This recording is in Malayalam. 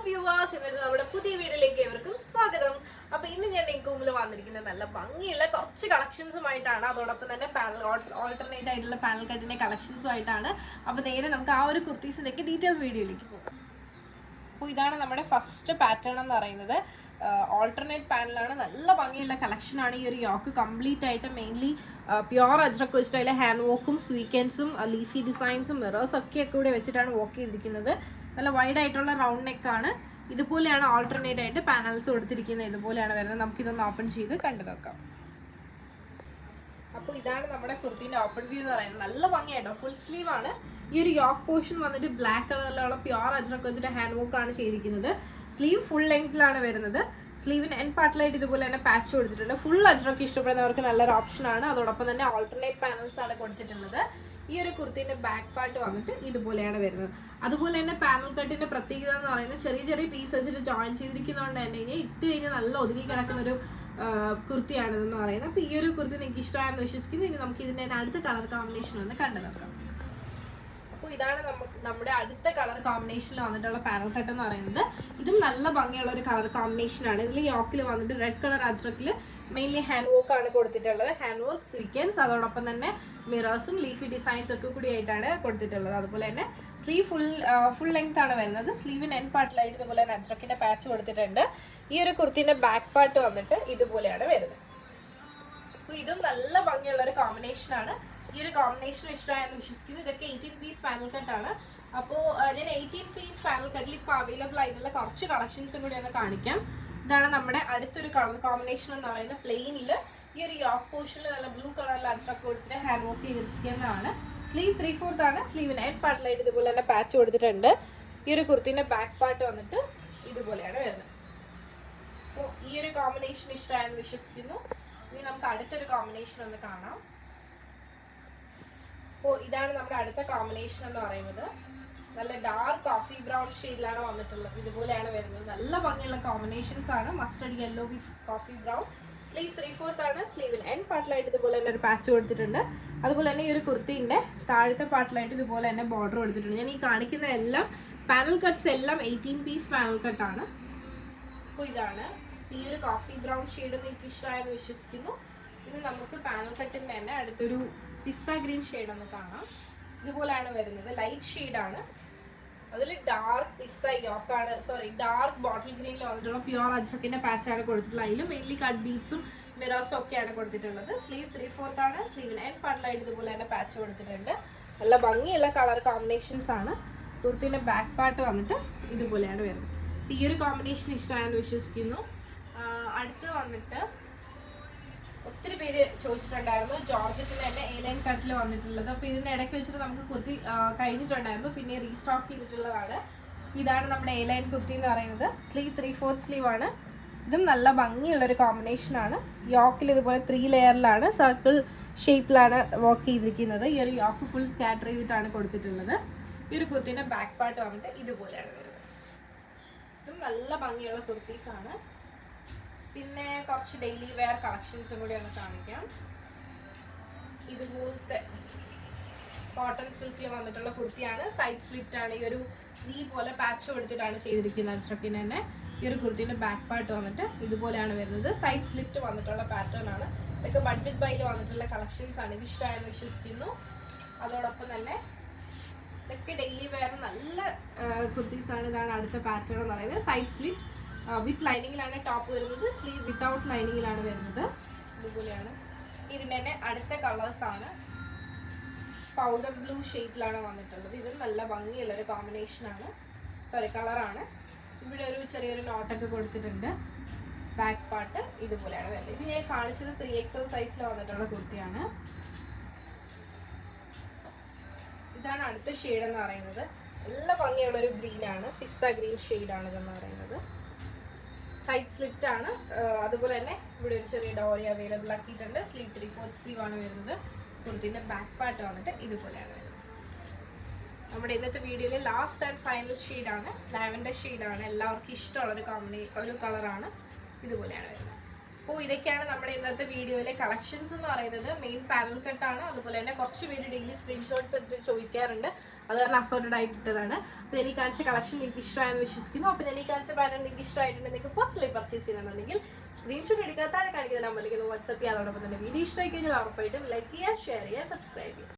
viewers, ഇന്നത്തെ നമ്മുടെ പുതിയ വീഡിയോയിലേക്ക് ഏവർക്കും സ്വാഗതം. അപ്പോൾ ഇന്ന് ഞാൻ നിങ്ങൾക്ക് മുമ്പിൽ വന്നിരിക്കുന്നത് നല്ല ഭംഗിയുള്ള കുറച്ച് കളക്ഷൻസുമായിട്ടാണ്. അതോടൊപ്പം തന്നെ പാനൽ ഓൾട്ടർനേറ്റ് ആയിട്ടുള്ള പാനൽ കട്ടിന്റെ കളക്ഷൻസുമായിട്ടാണ്. അപ്പോൾ നേരെ നമുക്ക് ആ ഒരു കുർത്തീസിന്റെ ഡീറ്റെയിൽ വീഡിയോയിലേക്ക് പോകാം. അപ്പോൾ ഇതാണ് നമ്മുടെ ഫസ്റ്റ് പാറ്റേൺ എന്ന് പറയുന്നത്. ഓൾട്ടർനേറ്റ് പാനലാണ്, നല്ല ഭംഗിയുള്ള കളക്ഷനാണ്. ഈ ഒരു യോക്ക് കംപ്ലീറ്റ് ആയിട്ട് മെയിൻലി പ്യുവർ അജ്രക് വെച്ചിട്ടുള്ള ഹാൻഡ് വർക്കും സ്വീക്കൻസും ലീഫി ഡിസൈൻസും മിറേഴ്സ് ഒക്കെ കൂടെ വെച്ചിട്ടാണ് വർക്ക് ചെയ്തിരിക്കുന്നത്. നല്ല വൈഡ് ആയിട്ടുള്ള റൗണ്ട് നെക്കാണ്. ഇതുപോലെയാണ് ഓൾട്ടർനേറ്റ് ആയിട്ട് പാനൽസ് കൊടുത്തിരിക്കുന്നത്. ഇതുപോലെയാണ് വരുന്നത്. നമുക്കിതൊന്ന് ഓപ്പൺ ചെയ്ത് കണ്ടു നോക്കാം. അപ്പോൾ ഇതാണ് നമ്മുടെ കുർത്തീൻ്റെ ഓപ്പൺ വ്യൂ എന്ന് പറയുന്നത്. നല്ല ഭംഗിയായിട്ടോ, ഫുൾ സ്ലീവ് ആണ്. ഈ ഒരു യോക്ക് പോർഷൻ വന്നിട്ട് ബ്ലാക്ക് കളറിലുള്ള പ്യുവർ അജ്രക് വെച്ചിട്ട് ഹാൻഡ് വർക്കാണ് ചെയ്തിരിക്കുന്നത്. സ്ലീവ് ഫുൾ ലെങ്ത്തിലാണ് വരുന്നത്. സ്ലീവിന് എൻ പാർട്ടിലായിട്ട് ഇതുപോലെ തന്നെ പാച്ച് കൊടുത്തിട്ടുണ്ട്. ഫുൾ അജ്രക് ഇഷ്ടപ്പെടുന്നവർക്ക് നല്ലൊരു ഓപ്ഷനാണ്. അതോടൊപ്പം തന്നെ ഓൾട്ടർനേറ്റ് പാനൽസ് ആണ് കൊടുത്തിട്ടുള്ളത്. ഈ ഒരു കുർത്തീൻ്റെ ബാക്ക് പാർട്ട് വന്നിട്ട് ഇതുപോലെയാണ് വരുന്നത്. അതുപോലെ തന്നെ പാനൽ കട്ടിൻ്റെ പ്രത്യേകത എന്ന് പറയുന്നത് ചെറിയ ചെറിയ പീസ് വെച്ചിട്ട് ജോയിൻ ചെയ്തിരിക്കുന്നതുകൊണ്ട് തന്നെ ഇട്ട് കഴിഞ്ഞാൽ നല്ല ഒതുങ്ങി കിടക്കുന്നൊരു കുർത്തിയാണിതെന്ന് പറയുന്നത്. അപ്പോൾ ഈ ഒരു കുർത്തി നിങ്ങൾക്ക് ഇഷ്ടമായെന്ന് വിശ്വസിക്കുന്നു. ഇനി നമുക്ക് ഇതിൻ്റെ അടുത്ത കളർ കോമ്പിനേഷൻ ഒന്ന് കണ്ടു നോക്കാം. അപ്പോൾ ഇതാണ് നമ്മുടെ അടുത്ത കളർ കോമ്പിനേഷനിൽ വന്നിട്ടുള്ള പാനൽ കട്ട് എന്ന് പറയുന്നത്. ഇതും നല്ല ഭംഗിയുള്ള ഒരു കളർ കോമ്പിനേഷനാണ്. ഇതിൽ യോക്കിൽ വന്നിട്ട് റെഡ് കളർ അജ്രക്കിൽ മെയിൻലി ഹാൻഡ് വർക്ക് ആണ് കൊടുത്തിട്ടുള്ളത്. ഹാൻഡ് വർക്ക് സ്വീക്കൻസ്, അതോടൊപ്പം തന്നെ മിറേഴ്സും ലീഫി ഡിസൈൻസ് ഒക്കെ കൂടി ആയിട്ടാണ് കൊടുത്തിട്ടുള്ളത്. അതുപോലെ തന്നെ സ്ലീവ് ഫുൾ ലെങ്ത് ആണ് വരുന്നത്. സ്ലീവിന് എൻ പാർട്ടിലായിട്ട് ഇതുപോലെ തന്നെ അജ്രക്കിൻ്റെ പാച്ച് കൊടുത്തിട്ടുണ്ട്. ഈ ഒരു കുർത്തിൻ്റെ ബാക്ക് പാർട്ട് വന്നിട്ട് ഇതുപോലെയാണ് വരുന്നത്. അപ്പോൾ ഇതും നല്ല ഭംഗിയുള്ള ഒരു കോമ്പിനേഷനാണ്. ഈ ഒരു കോമ്പിനേഷൻ ഇഷ്ടമായെന്ന് വിശ്വസിക്കുന്നു. ഇതൊക്കെ 18 പീസ് പാനൽ കട്ടാണ്. അപ്പോൾ ഞാൻ 18 പീസ് പാനൽ കട്ടിൽ ഇപ്പോൾ അവൈലബിൾ ആയിട്ടുള്ള കുറച്ച് കളക്ഷൻസും കൂടി ഒന്ന് കാണിക്കാം. ഇതാണ് നമ്മുടെ അടുത്തൊരു കളർ കോമ്പിനേഷൻ എന്ന് പറയുന്നത്. പ്ലെയിനിൽ ഈ ഒരു യോക്ക് പോർഷനിൽ നല്ല ബ്ലൂ കളറിൽ അജ്രക്ക് കൊടുത്തിട്ട് ഹാൻഡ് വർക്ക് ചെയ്തിരിക്കുന്നതാണ്. സ്ലീവ് 3/4 ആണ്. സ്ലീവിന് എൻ പാർട്ടിലായിട്ട് ഇതുപോലെ തന്നെ പാച്ച് കൊടുത്തിട്ടുണ്ട്. ഈ ഒരു കുർത്തിൻ്റെ ബാക്ക് പാർട്ട് വന്നിട്ട് ഇതുപോലെയാണ് വരുന്നത്. അപ്പോൾ ഈ ഒരു കോമ്പിനേഷൻ ഇഷ്ടമായെന്ന് വിശ്വസിക്കുന്നു. ഇനി നമുക്ക് അടുത്തൊരു കോമ്പിനേഷൻ ഒന്ന് കാണാം. അപ്പോൾ ഇതാണ് നമ്മുടെ അടുത്ത കോമ്പിനേഷൻ എന്ന് പറയുന്നത്. നല്ല ഡാർക്ക് കോഫി ബ്രൗൺ ഷെയ്ഡിലാണ് വന്നിട്ടുള്ളത്. ഇതുപോലെയാണ് വരുന്നത്. നല്ല ഭംഗിയുള്ള കോമ്പിനേഷൻസ് ആണ്. Mustard yellow with coffee brown. Sleeve 3/4 ആണ്. സ്ലീവിന് എൻ പാർട്ടിലായിട്ട് ഇതുപോലെ തന്നെ ഒരു പാച്ച് കൊടുത്തിട്ടുണ്ട്. അതുപോലെ തന്നെ ഈ ഒരു കുർത്തീൻ്റെ താഴത്തെ പാർട്ടിലായിട്ട് ഇതുപോലെ തന്നെ ബോർഡർ കൊടുത്തിട്ടുണ്ട്. ഞാൻ ഈ കാണിക്കുന്ന എല്ലാം പാനൽ കട്ട്സ് എല്ലാം 18 പീസ് പാനൽ കട്ടാണ്. അപ്പോൾ ഇതാണ് ഈ ഒരു കോഫി ബ്രൗൺ ഷെയ്ഡ് നിങ്ങൾക്ക് ഇഷ്ടമായെന്ന് വിശ്വസിക്കുന്നു. ഇനി നമുക്ക് പാനൽ കട്ടിൻ്റെ തന്നെ അടുത്തൊരു പിസ്ത ഗ്രീൻ ഷെയ്ഡ് ഒന്ന് കാണാം. ഇതുപോലെയാണ് വരുന്നത്. ലൈറ്റ് ഷെയ്ഡാണ്. അതിൽ ഡാർക്ക് പിസ്ത യോക്കാണ്, ഡാർക്ക് ബോട്ടിൽ ഗ്രീനിൽ വന്നിട്ടുള്ള പ്യുവർ അജ്രക്കിൻ്റെ പാച്ചാണ് കൊടുത്തിട്ടുള്ളത്. അതിൽ മെയിൻലി കട്ട് ബീഡ്സും മിറേഴ്സും ഒക്കെയാണ് കൊടുത്തിട്ടുള്ളത്. സ്ലീവ് 3/4 ആണ്. സ്ലീവിന് എൻ പാർട്ടിലായിട്ട് ഇതുപോലെ തന്നെ പാച്ച് കൊടുത്തിട്ടുണ്ട്. നല്ല ഭംഗിയുള്ള കളർ കോമ്പിനേഷൻസ് ആണ്. കുർത്തിൻ്റെ ബാക്ക് പാർട്ട് വന്നിട്ട് ഇതുപോലെയാണ് വരുന്നത്. ഈ ഒരു കോമ്പിനേഷൻ ഇഷ്ടമായെന്ന് വിശ്വസിക്കുന്നു. അടുത്ത് വന്നിട്ട് ഒത്തിരി പേര് ചോദിച്ചിട്ടുണ്ടായിരുന്നു ജോർജറ്റിന് തന്നെ A-ലൈൻ കട്ടിൽ വന്നിട്ടുള്ളത്. അപ്പോൾ ഇതിൻ്റെ ഇടയ്ക്ക് വെച്ചിട്ട് നമുക്ക് കുർത്തി കഴിഞ്ഞിട്ടുണ്ടായിരുന്നു, പിന്നെ റീസ്റ്റോക്ക് ചെയ്തിട്ടുള്ളതാണ്. ഇതാണ് നമ്മുടെ A-ലൈൻ കുർത്തി എന്ന് പറയുന്നത്. സ്ലീവ് 3/4 സ്ലീവ് ആണ്. ഇതും നല്ല ഭംഗിയുള്ളൊരു കോമ്പിനേഷനാണ്. യോക്കിൽ ഇതുപോലെ 3 ലെയറിലാണ്, സർക്കിൾ ഷേപ്പിലാണ് വർക്ക് ചെയ്തിരിക്കുന്നത്. ഈ ഒരു യോക്ക് ഫുൾ സ്കാറ്റർ ചെയ്തിട്ടാണ് കൊടുത്തിട്ടുള്ളത്. ഈ ഒരു കുർത്തിൻ്റെ ബാക്ക് പാർട്ട് വന്നിട്ട് ഇതുപോലെയാണ് വരുന്നത്. ഇതും നല്ല ഭംഗിയുള്ള കുർത്തീസാണ്. പിന്നെ കുറച്ച് ഡെയിലി വെയർ കളക്ഷൻസും കൂടി ഒന്ന് കാണിക്കാം. ഇതുപോലത്തെ കോട്ടൺ സിൽക്കിൽ വന്നിട്ടുള്ള കുർത്തിയാണ്. സൈഡ് സ്ലിറ്റ് ആണ്. ഈ ഒരു വി പോലെ പാച്ച് കൊടുത്തിട്ടാണ് ചെയ്തിരിക്കുന്നത് അജ്രക്കിന് തന്നെ. ഈ ഒരു കുർത്തിൻ്റെ ബാക്ക് പാർട്ട് വന്നിട്ട് ഇതുപോലെയാണ് വരുന്നത്. സൈഡ് സ്ലിറ്റ് വന്നിട്ടുള്ള പാറ്റേൺ ആണ്. ഇതൊക്കെ ബഡ്ജറ്റ് ബൈയിൽ വന്നിട്ടുള്ള കളക്ഷൻസ് ആണ്. ഇത് ഇഷ്ടമായെന്ന് വിശ്വസിക്കുന്നു. അതോടൊപ്പം തന്നെ ഇതൊക്കെ ഡെയിലി വെയർ നല്ല കുർത്തീസാണ്. ഇതാണ് അടുത്ത പാറ്റേൺ എന്ന് പറയുന്നത്. സൈഡ് സ്ലിറ്റ് വിത്ത് ലൈനിങ്ങിലാണ് ടോപ്പ് വരുന്നത്. സ്ലീവ് വിത്തൗട്ട് ലൈനിങ്ങിലാണ് വരുന്നത്. ഇതുപോലെയാണ്. ഇതിൻ്റെ തന്നെ അടുത്ത കളേഴ്സാണ്. പൗഡർ ബ്ലൂ ഷെയ്ഡിലാണ് വന്നിട്ടുള്ളത്. ഇതും നല്ല ഭംഗിയുള്ളൊരു കോമ്പിനേഷനാണ്, കളറാണ്. ഇവിടെ ഒരു ചെറിയൊരു നോട്ടൊക്കെ കൊടുത്തിട്ടുണ്ട്. ബാക്ക് പാർട്ട് ഇതുപോലെയാണ് വരുന്നത്. ഇത് ഞാൻ കാണിച്ചത് 3XL സൈസിൽ വന്നിട്ടുള്ള കുർത്തിയാണ്. ഇതാണ് അടുത്ത ഷെയ്ഡ് എന്ന് പറയുന്നത്. നല്ല ഭംഗിയുള്ളൊരു ഗ്രീനാണ്. പിസ്ത ഗ്രീൻ ഷെയ്ഡാണ് ഇതെന്ന് പറയുന്നത്. സൈഡ് സ്ലിറ്റ് ആണ്. അതുപോലെ തന്നെ ഇവിടെ ഒരു ചെറിയ ഡോറി അവൈലബിൾ ആക്കിയിട്ടുണ്ട്. സ്ലീവ് 3/4 സ്ലീവ് ആണ് വരുന്നത്. കുർത്തിൻ്റെ ബാക്ക് പാർട്ട് വന്നിട്ട് ഇതുപോലെയാണ് വരുന്നത്. നമ്മുടെ ഇന്നത്തെ വീഡിയോയിൽ ലാസ്റ്റ് ആൻഡ് ഫൈനൽ ഷെയ്ഡാണ്. ലാവൻഡർ ഷെയ്ഡാണ്. എല്ലാവർക്കും ഇഷ്ടമുള്ളൊരു ഒരു കളറാണ്. ഇതുപോലെയാണ് വരുന്നത്. അപ്പോൾ ഇതൊക്കെയാണ് നമ്മുടെ ഇന്നത്തെ വീഡിയോയിലെ കളക്ഷൻസ് എന്ന് പറയുന്നത്. മെയിൻ പാനൽ കട്ടാണ്. അതുപോലെ തന്നെ കുറച്ച് പേര് ഡെയിലി സ്ക്രീൻഷോട്ട്സ് എടുത്ത് ചോദിക്കാറുണ്ട്. അത് കാരണം അസോർട്ടഡ് ആയിട്ട് ഇട്ടതാണ്. അപ്പോൾ എനിക്ക് കാണിച്ച കളക്ഷൻ നിങ്ങൾക്ക് ഇഷ്ടമായെന്ന് വിശ്വസിക്കുന്നു. അപ്പോൾ എനിക്ക് കാണിച്ച പാറ്റേൺ നിങ്ങൾക്ക് ഇഷ്ടമായിട്ടുണ്ടെങ്കിൽ നിങ്ങൾക്ക് പേഴ്സണലി പർച്ചേസ് ചെയ്യണമെന്നുണ്ടെങ്കിൽ സ്ക്രീൻഷോട്ട് എടുക്കുക, താഴെ കാണിക്കുന്ന നമ്പറിലേക്ക് വാട്സ്ആപ്പ് ചെയ്യുക. അതോടൊപ്പം തന്നെ വീഡിയോ ഇഷ്ടമായി കഴിഞ്ഞാൽ ഉറപ്പായിട്ടും ലൈക്ക് ചെയ്യുക, ഷെയർ ചെയ്യുക, സബ്സ്ക്രൈബ് ചെയ്യുക.